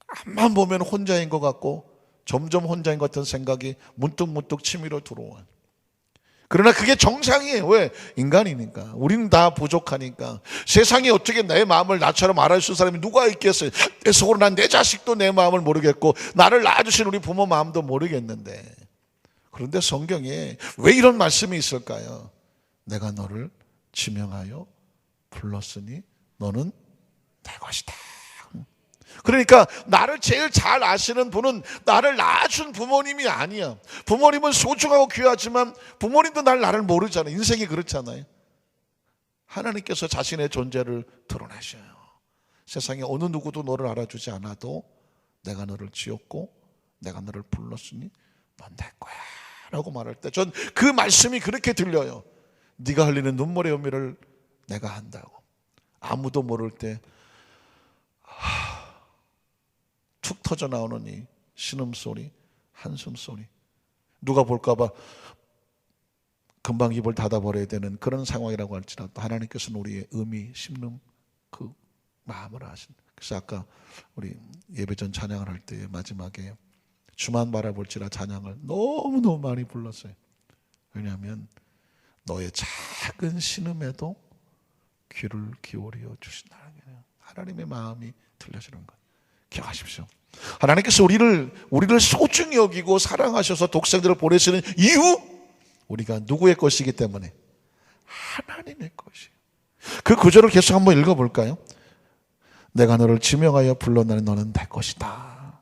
Speaker 1: 앞만 보면 혼자인 것 같고 점점 혼자인 것 같은 생각이 문득 치밀어 들어와. 그러나 그게 정상이에요. 왜? 인간이니까. 우리는 다 부족하니까. 세상에 어떻게 내 마음을 나처럼 알아줄 수 있는 사람이 누가 있겠어요? 내 속으로 난 내 자식도 내 마음을 모르겠고 나를 낳아주신 우리 부모 마음도 모르겠는데 그런데 성경에 왜 이런 말씀이 있을까요? 내가 너를 지명하여 불렀으니 너는 내 것이다. 그러니까 나를 제일 잘 아시는 분은 나를 낳아준 부모님이 아니야. 부모님은 소중하고 귀하지만 부모님도 나를 모르잖아요. 인생이 그렇잖아요. 하나님께서 자신의 존재를 드러내셔요. 세상에 어느 누구도 너를 알아주지 않아도 내가 너를 지었고 내가 너를 불렀으니 넌 내 거야 라고 말할 때 전 그 말씀이 그렇게 들려요. 네가 흘리는 눈물의 의미를 내가 한다고. 아무도 모를 때 툭 터져 나오는 이 신음소리, 한숨소리 누가 볼까 봐 금방 입을 닫아버려야 되는 그런 상황이라고 할지라도 하나님께서는 우리의 음이 심는 그 마음으로 하신. 그래서 아까 우리 예배전 찬양을 할 때 마지막에 주만 바라볼지라 찬양을 너무너무 많이 불렀어요. 왜냐하면 너의 작은 신음에도 귀를 기울여 주신다는 거예요. 하나님의 마음이 들려주는 거예요. 기억하십시오. 하나님께서 우리를 소중히 여기고 사랑하셔서 독생자를 보내시는 이유, 우리가 누구의 것이기 때문에 하나님의 것이에요. 그 구절을 계속 한번 읽어볼까요? 내가 너를 지명하여 불러나니 너는 내 것이다.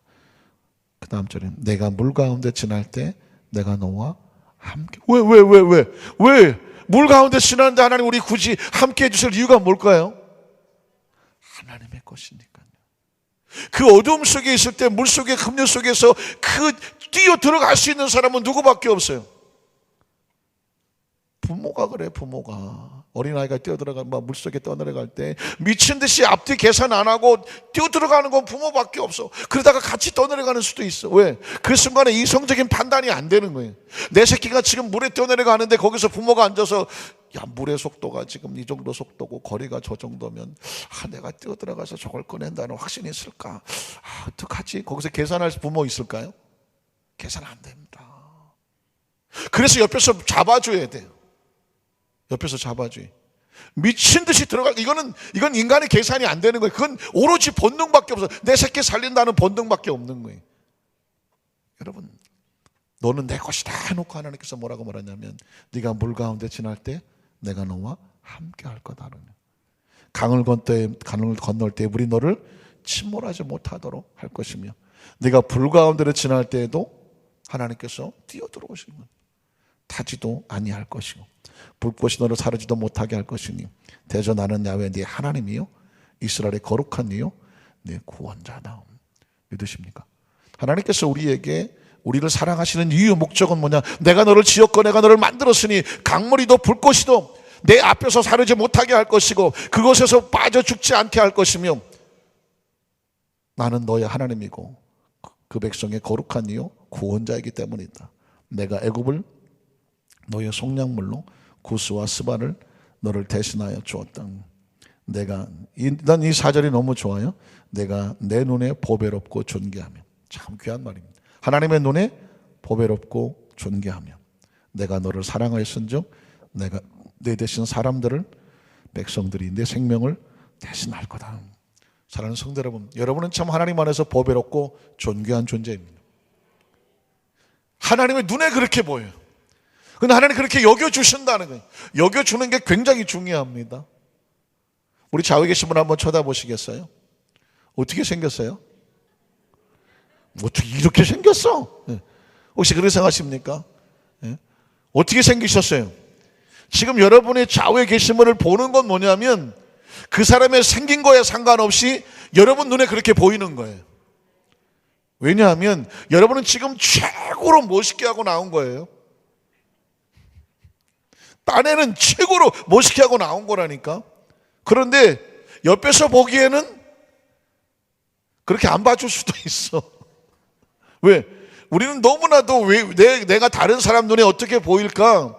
Speaker 1: 그 다음 절에 내가 물 가운데 지날 때 내가 너와 함께. 왜? 물 가운데 지나는데 하나님 우리 굳이 함께 해주실 이유가 뭘까요? 하나님의 것이니까요. 그 어둠 속에 있을 때 물 속에 급류 속에서 그 뛰어 들어갈 수 있는 사람은 누구밖에 없어요. 부모가 그래. 부모가 어린아이가 뛰어들어가 물속에 떠내려갈 때 미친 듯이 앞뒤 계산 안 하고 뛰어들어가는 건 부모밖에 없어. 그러다가 같이 떠내려가는 수도 있어. 왜? 그 순간에 이성적인 판단이 안 되는 거예요. 내 새끼가 지금 물에 뛰어내려가는데 거기서 부모가 앉아서 야, 물의 속도가 지금 이 정도 속도고 거리가 저 정도면 내가 뛰어들어가서 저걸 꺼낸다는 확신이 있을까? 어떡하지? 거기서 계산할 부모 있을까요? 계산 안 됩니다. 그래서 옆에서 잡아줘야 돼요. 옆에서 잡아줘요. 미친 듯이 들어가. 이건 인간의 계산이 안 되는 거예요. 그건 오로지 본능밖에 없어. 내 새끼 살린다는 본능밖에 없는 거예요. 여러분, 너는 내 것이다 해놓고 하나님께서 뭐라고 말하냐면 네가 물 가운데 지날 때 내가 너와 함께 할 거다. 강을 건널 때 물이 너를 침몰하지 못하도록 할 것이며 네가 불 가운데를 지날 때에도 하나님께서 뛰어들어오시는 거예요. 타지도 아니할 것이고 불꽃이 너를 사르지도 못하게 할 것이니 대저 나는 야훼 네 하나님이요 이스라엘의 거룩한 이요 네 구원자다. 믿으십니까? 하나님께서 우리를 사랑하시는 이유 목적은 뭐냐? 내가 너를 지었고 내가 너를 만들었으니 강물이도 불꽃이도 내 앞에서 사르지 못하게 할 것이고 그곳에서 빠져 죽지 않게 할 것이며 나는 너의 하나님이고 그 백성의 거룩한 이요 구원자이기 때문이다. 내가 애굽을 너의 속량물로 구스와 스바를 너를 대신하여 주었다. 난 이 사절이 너무 좋아요. 내가 내 눈에 보배롭고 존귀하며. 참 귀한 말입니다. 하나님의 눈에 보배롭고 존귀하며 내가 너를 사랑하였은즉 내가 내 대신 사람들을 백성들이 내 생명을 대신할 거다. 사랑하는 성도 여러분, 여러분은 참 하나님 안에서 보배롭고 존귀한 존재입니다. 하나님의 눈에 그렇게 보여요. 근데 하나님 그렇게 여겨주신다는 거예요. 여겨주는 게 굉장히 중요합니다. 우리 좌우에 계신 분 한번 쳐다보시겠어요? 어떻게 생겼어요? 어떻게 이렇게 생겼어? 혹시 그렇게 생각하십니까? 어떻게 생기셨어요? 지금 여러분의 좌우에 계신 분을 보는 건 뭐냐면 그 사람의 생긴 거에 상관없이 여러분 눈에 그렇게 보이는 거예요. 왜냐하면 여러분은 지금 최고로 멋있게 하고 나온 거예요. 딴에는 최고로 멋있게 하고 나온 거라니까. 그런데 옆에서 보기에는 그렇게 안 봐줄 수도 있어. 왜? 우리는 너무나도 내가 다른 사람 눈에 어떻게 보일까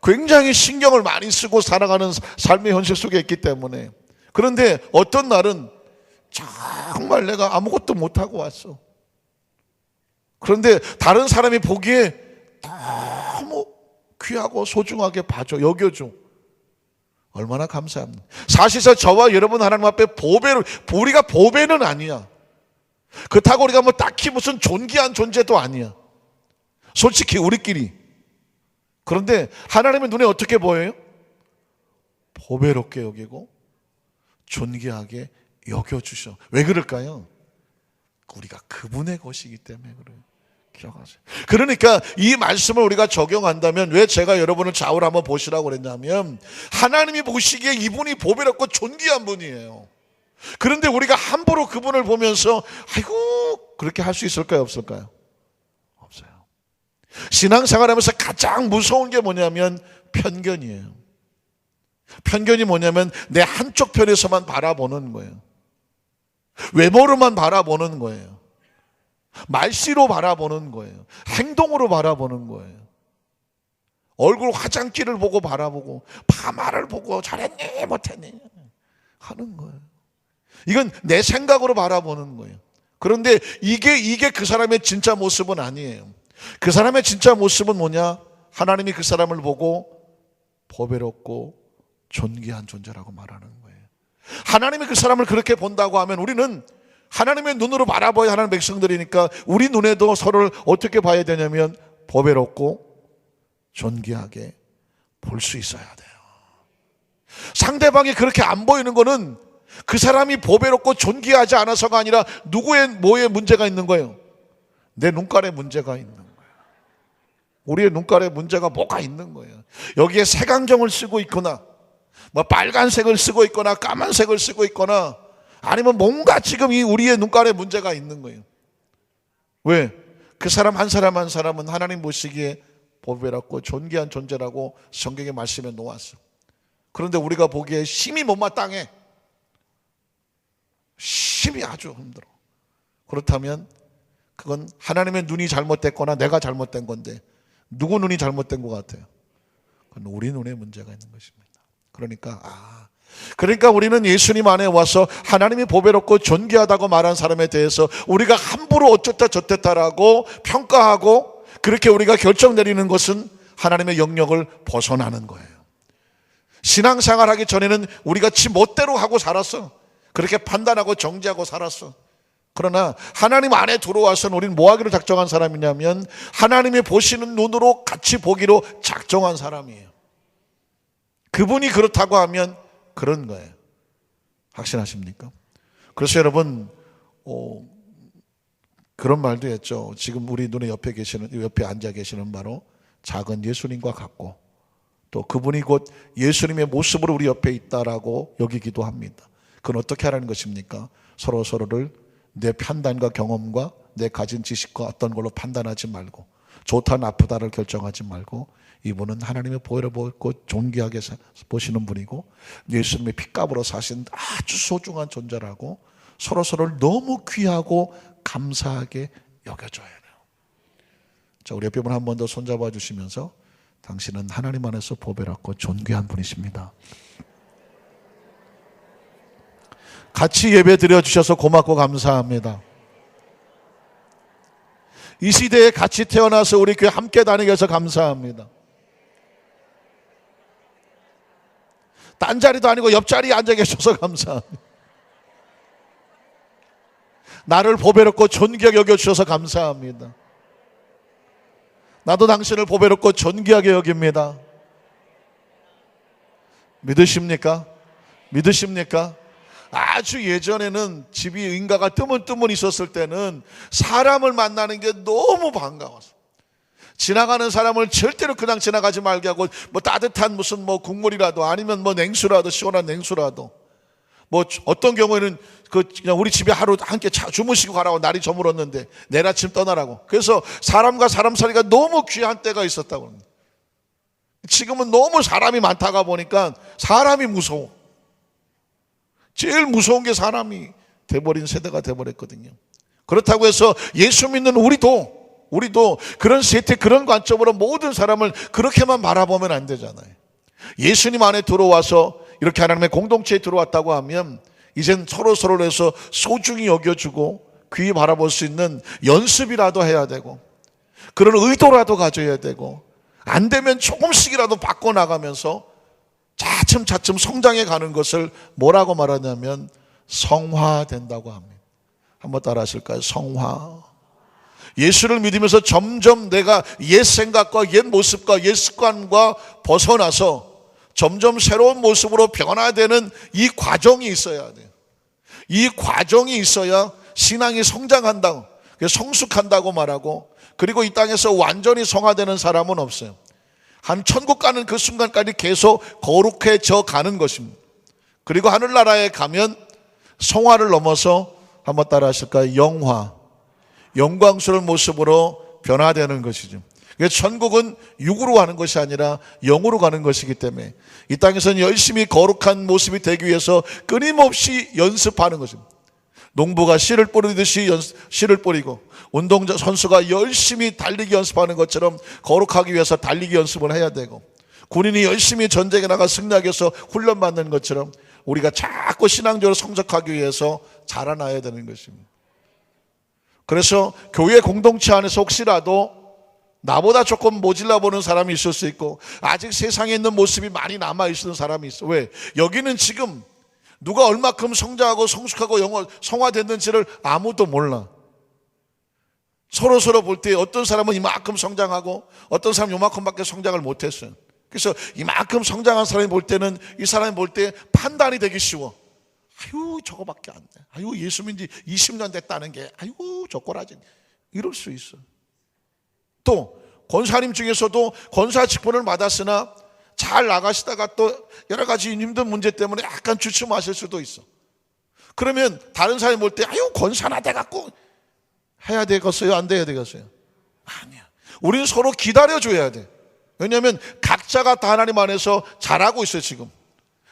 Speaker 1: 굉장히 신경을 많이 쓰고 살아가는 삶의 현실 속에 있기 때문에. 그런데 어떤 날은 정말 내가 아무것도 못하고 왔어. 그런데 다른 사람이 보기에 너무 귀하고 소중하게 봐줘, 여겨줘. 얼마나 감사합니다. 사실상 저와 여러분 하나님 앞에 우리가 보배는 아니야. 그렇다고 우리가 딱히 무슨 존귀한 존재도 아니야. 솔직히 우리끼리. 그런데 하나님의 눈에 어떻게 보여요? 보배롭게 여기고 존귀하게 여겨주셔. 왜 그럴까요? 우리가 그분의 것이기 때문에 그래요. 기억하세요. 그러니까 이 말씀을 우리가 적용한다면 왜 제가 여러분을 좌우를 한번 보시라고 그랬냐면 하나님이 보시기에 이분이 보배롭고 존귀한 분이에요. 그런데 우리가 함부로 그분을 보면서 아이고 그렇게 할 수 있을까요? 없을까요? 없어요. 신앙생활하면서 가장 무서운 게 뭐냐면 편견이에요. 편견이 뭐냐면 내 한쪽 편에서만 바라보는 거예요. 외모로만 바라보는 거예요. 말씨로 바라보는 거예요. 행동으로 바라보는 거예요. 얼굴 화장기를 보고 바라보고 파마를 보고 잘했니 못했니 하는 거예요. 이건 내 생각으로 바라보는 거예요. 그런데 이게 그 사람의 진짜 모습은 아니에요. 그 사람의 진짜 모습은 뭐냐? 하나님이 그 사람을 보고 보배롭고 존귀한 존재라고 말하는 거예요. 하나님이 그 사람을 그렇게 본다고 하면 우리는 하나님의 눈으로 바라봐야 하는 백성들이니까 우리 눈에도 서로를 어떻게 봐야 되냐면 보배롭고 존귀하게 볼 수 있어야 돼요. 상대방이 그렇게 안 보이는 거는 그 사람이 보배롭고 존귀하지 않아서가 아니라 뭐에 문제가 있는 거예요? 내 눈깔에 문제가 있는 거예요. 우리의 눈깔에 문제가 뭐가 있는 거예요. 여기에 색안경을 쓰고 있거나 뭐 빨간색을 쓰고 있거나 까만색을 쓰고 있거나 아니면 뭔가 지금 이 우리의 눈깔에 문제가 있는 거예요. 왜? 그 사람 한 사람은 하나님 보시기에 보배롭고 존귀한 존재라고 성경의 말씀에 놓았어. 그런데 우리가 보기에 심히 못마땅해. 심히 아주 힘들어. 그렇다면 그건 하나님의 눈이 잘못됐거나 내가 잘못된 건데 누구 눈이 잘못된 것 같아요? 그건 우리 눈에 문제가 있는 것입니다. 그러니까 우리는 예수님 안에 와서 하나님이 보배롭고 존귀하다고 말한 사람에 대해서 우리가 함부로 어쩌다 저쩌다라고 평가하고 그렇게 우리가 결정 내리는 것은 하나님의 영역을 벗어나는 거예요. 신앙생활 하기 전에는 우리가 지 멋대로 하고 살았어. 그렇게 판단하고 정죄하고 살았어. 그러나 하나님 안에 들어와서는 우리는 뭐 하기로 작정한 사람이냐면 하나님이 보시는 눈으로 같이 보기로 작정한 사람이에요. 그분이 그렇다고 하면 그런 거예요. 확신하십니까? 그래서 여러분 그런 말도 했죠. 지금 우리 눈에 옆에 앉아 계시는 바로 작은 예수님과 같고 또 그분이 곧 예수님의 모습으로 우리 옆에 있다라고 여기기도 합니다. 그건 어떻게 하라는 것입니까? 서로를 내 판단과 경험과 내 가진 지식과 어떤 걸로 판단하지 말고 좋다 나쁘다를 결정하지 말고 이분은 하나님의 보배롭고 존귀하게 보시는 분이고 예수님의 핏값으로 사신 아주 소중한 존재라고 서로를 너무 귀하고 감사하게 여겨줘야 돼요. 자, 우리 옆에 분 한 번 더 손잡아 주시면서 당신은 하나님 안에서 보배롭고 존귀한 분이십니다. 같이 예배 드려주셔서 고맙고 감사합니다. 이 시대에 같이 태어나서 우리 교회 함께 다니게 해서 감사합니다. 딴 자리도 아니고 옆자리에 앉아 계셔서 감사합니다. 나를 보배롭고 존귀하게 여겨주셔서 감사합니다. 나도 당신을 보배롭고 존귀하게 여깁니다. 믿으십니까? 믿으십니까? 아주 예전에는 집이 인가가 뜨문 있었을 때는 사람을 만나는 게 너무 반가웠어. 지나가는 사람을 절대로 그냥 지나가지 말게 하고 뭐 따뜻한 무슨 뭐 국물이라도 아니면 뭐 냉수라도 시원한 냉수라도 뭐 어떤 경우에는 그냥 우리 집에 하루 함께 주무시고 가라고 날이 저물었는데 내일 아침 떠나라고. 그래서 사람과 사람 사이가 너무 귀한 때가 있었다고 합니다. 지금은 너무 사람이 많다가 보니까 사람이 무서워. 제일 무서운 게 사람이 돼버린 세대가 돼버렸거든요. 그렇다고 해서 예수 믿는 우리도 그런 세태 그런 관점으로 모든 사람을 그렇게만 바라보면 안 되잖아요. 예수님 안에 들어와서 이렇게 하나님의 공동체에 들어왔다고 하면 이젠 서로를 해서 소중히 여겨주고 귀히 바라볼 수 있는 연습이라도 해야 되고 그런 의도라도 가져야 되고 안 되면 조금씩이라도 바꿔나가면서 차츰 성장해 가는 것을 뭐라고 말하냐면 성화된다고 합니다. 한번 따라 하실까요? 성화. 예수를 믿으면서 점점 내가 옛 생각과 옛 모습과 옛 습관과 벗어나서 점점 새로운 모습으로 변화되는 이 과정이 있어야 돼요. 이 과정이 있어야 신앙이 성장한다고, 성숙한다고 말하고, 그리고 이 땅에서 완전히 성화되는 사람은 없어요. 한 천국 가는 그 순간까지 계속 거룩해져 가는 것입니다. 그리고 하늘나라에 가면 성화를 넘어서 한번 따라 하실까요? 영화, 영광스러운 모습으로 변화되는 것이죠. 천국은 육으로 가는 것이 아니라 영으로 가는 것이기 때문에 이 땅에서는 열심히 거룩한 모습이 되기 위해서 끊임없이 연습하는 것입니다. 농부가 씨를 뿌리듯이 씨를 뿌리고 운동자 선수가 열심히 달리기 연습하는 것처럼 거룩하기 위해서 달리기 연습을 해야 되고 군인이 열심히 전쟁에 나가 승리하기 위해서 훈련받는 것처럼 우리가 자꾸 신앙적으로 성적하기 위해서 자라나야 되는 것입니다. 그래서 교회 공동체 안에서 혹시라도 나보다 조금 모질라 보는 사람이 있을 수 있고 아직 세상에 있는 모습이 많이 남아있는 사람이 있어. 왜? 여기는 지금 누가 얼마큼 성장하고 성숙하고 성화됐는지를 아무도 몰라. 서로 볼 때 어떤 사람은 이만큼 성장하고 어떤 사람은 이만큼밖에 성장을 못했어요. 그래서 이만큼 성장한 사람이 볼 때는 이 사람이 볼 때 판단이 되기 쉬워. 아유 저거밖에 안 돼. 아유 예수 믿은 지 20년 됐다는 게 아유 저 꼬라지. 이럴 수 있어. 또 권사님 중에서도 권사 직분을 받았으나 잘 나가시다가 또 여러 가지 힘든 문제 때문에 약간 주춤하실 수도 있어. 그러면 다른 사람이 볼 때 아유 권사나 돼갖고 해야 되겠어요? 안 돼야 되겠어요? 아니야. 우리는 서로 기다려줘야 돼. 왜냐하면 각자가 다 하나님 안에서 잘하고 있어요. 지금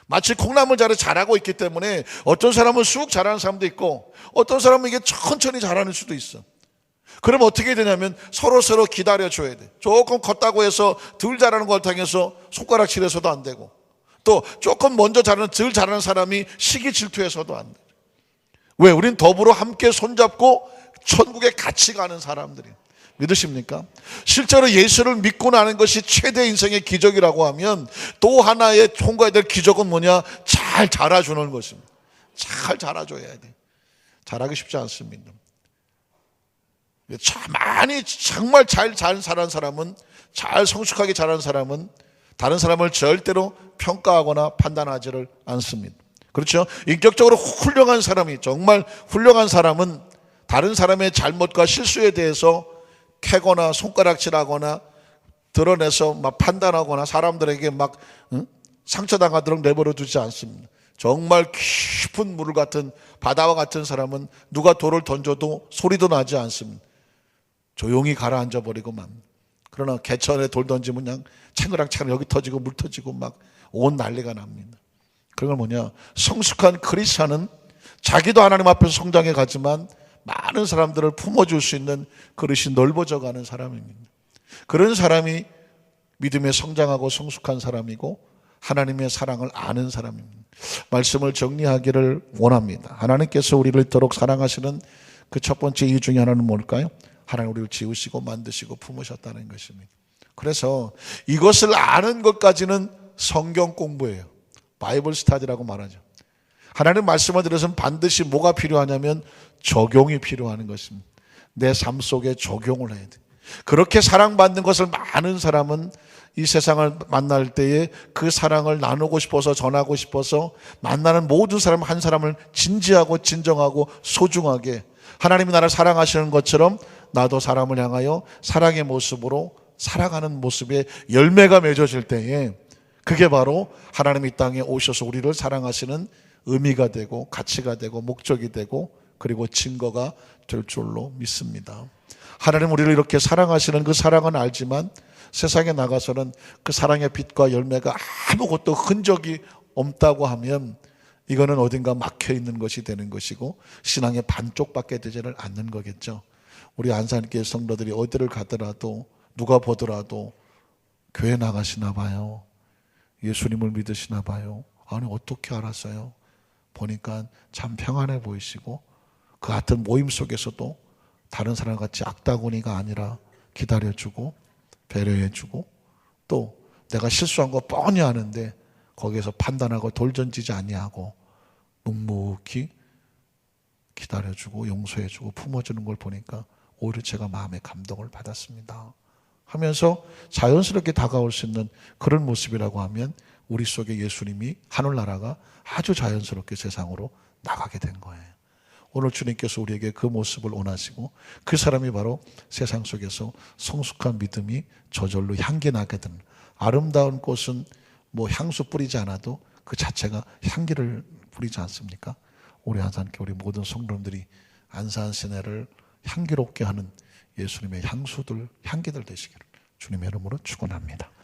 Speaker 1: 마치 콩나물 자를 잘하고 있기 때문에 어떤 사람은 쑥 자라는 사람도 있고 어떤 사람은 이게 천천히 자라는 수도 있어. 그럼 어떻게 되냐면 서로 기다려줘야 돼. 조금 컸다고 해서 덜 자라는 걸 당해서 손가락질해서도 안 되고 또 조금 먼저 자라는 덜 자라는 사람이 시기 질투해서도 안 돼. 왜? 우린 더불어 함께 손잡고 천국에 같이 가는 사람들이. 믿으십니까? 실제로 예수를 믿고 나는 것이 최대 인생의 기적이라고 하면 또 하나의 통과해야 될 기적은 뭐냐? 잘 자라주는 것입니다. 잘 자라줘야 돼. 자라기 쉽지 않습니다. 많이 정말 잘 자란 사람은, 잘 성숙하게 자란 사람은 다른 사람을 절대로 평가하거나 판단하지를 않습니다. 그렇죠? 인격적으로 훌륭한 사람이, 정말 훌륭한 사람은 다른 사람의 잘못과 실수에 대해서 캐거나 손가락질하거나 드러내서 막 판단하거나 사람들에게 막 상처당하도록 내버려 두지 않습니다. 정말 깊은 물 같은 바다와 같은 사람은 누가 돌을 던져도 소리도 나지 않습니다. 조용히 가라앉아 버리고만. 그러나 개천에 돌 던지면 그냥 챙그랑챙그랑 여기 터지고 물 터지고 막 온 난리가 납니다. 그건 뭐냐? 성숙한 크리스찬은 자기도 하나님 앞에서 성장해 가지만 많은 사람들을 품어줄 수 있는 그릇이 넓어져 가는 사람입니다. 그런 사람이 믿음에 성장하고 성숙한 사람이고 하나님의 사랑을 아는 사람입니다. 말씀을 정리하기를 원합니다. 하나님께서 우리를 이토록 사랑하시는 그 첫 번째 이유 중에 하나는 뭘까요? 하나님 우리를 지으시고 만드시고 품으셨다는 것입니다. 그래서 이것을 아는 것까지는 성경 공부예요. 바이블 스타디라고 말하죠. 하나님 말씀을 들어서는 반드시 뭐가 필요하냐면 적용이 필요한 것입니다. 내 삶 속에 적용을 해야 돼. 그렇게 사랑받는 것을 많은 사람은 이 세상을 만날 때에 그 사랑을 나누고 싶어서 전하고 싶어서 만나는 모든 사람 한 사람을 진지하고 진정하고 소중하게 하나님이 나를 사랑하시는 것처럼 나도 사람을 향하여 사랑의 모습으로 살아가는 모습에 열매가 맺어질 때에 그게 바로 하나님이 이 땅에 오셔서 우리를 사랑하시는 의미가 되고 가치가 되고 목적이 되고 그리고 증거가 될 줄로 믿습니다. 하나님 우리를 이렇게 사랑하시는 그 사랑은 알지만 세상에 나가서는 그 사랑의 빛과 열매가 아무것도 흔적이 없다고 하면 이거는 어딘가 막혀 있는 것이 되는 것이고 신앙의 반쪽밖에 되지를 않는 거겠죠. 우리 안산교회 성도들이 어디를 가더라도 누가 보더라도 교회 나가시나 봐요. 예수님을 믿으시나 봐요. 아니 어떻게 알았어요? 보니까 참 평안해 보이시고 그 같은 모임 속에서도 다른 사람같이 악다구니가 아니라 기다려주고 배려해주고 또 내가 실수한 거 뻔히 아는데 거기에서 판단하고 돌 던지지 아니하고 묵묵히 기다려주고 용서해주고 품어주는 걸 보니까 오히려 제가 마음에 감동을 받았습니다 하면서 자연스럽게 다가올 수 있는 그런 모습이라고 하면 우리 속에 예수님이 하늘나라가 아주 자연스럽게 세상으로 나가게 된 거예요. 오늘 주님께서 우리에게 그 모습을 원하시고 그 사람이 바로 세상 속에서 성숙한 믿음이 저절로 향기 나게 되는 아름다운 꽃은 뭐 향수 뿌리지 않아도 그 자체가 향기를 뿌리지 않습니까? 우리 안산교회 모든 성도님들이 안산 시내를 향기롭게 하는 예수님의 향기들 되시기를 주님의 이름으로 축원합니다.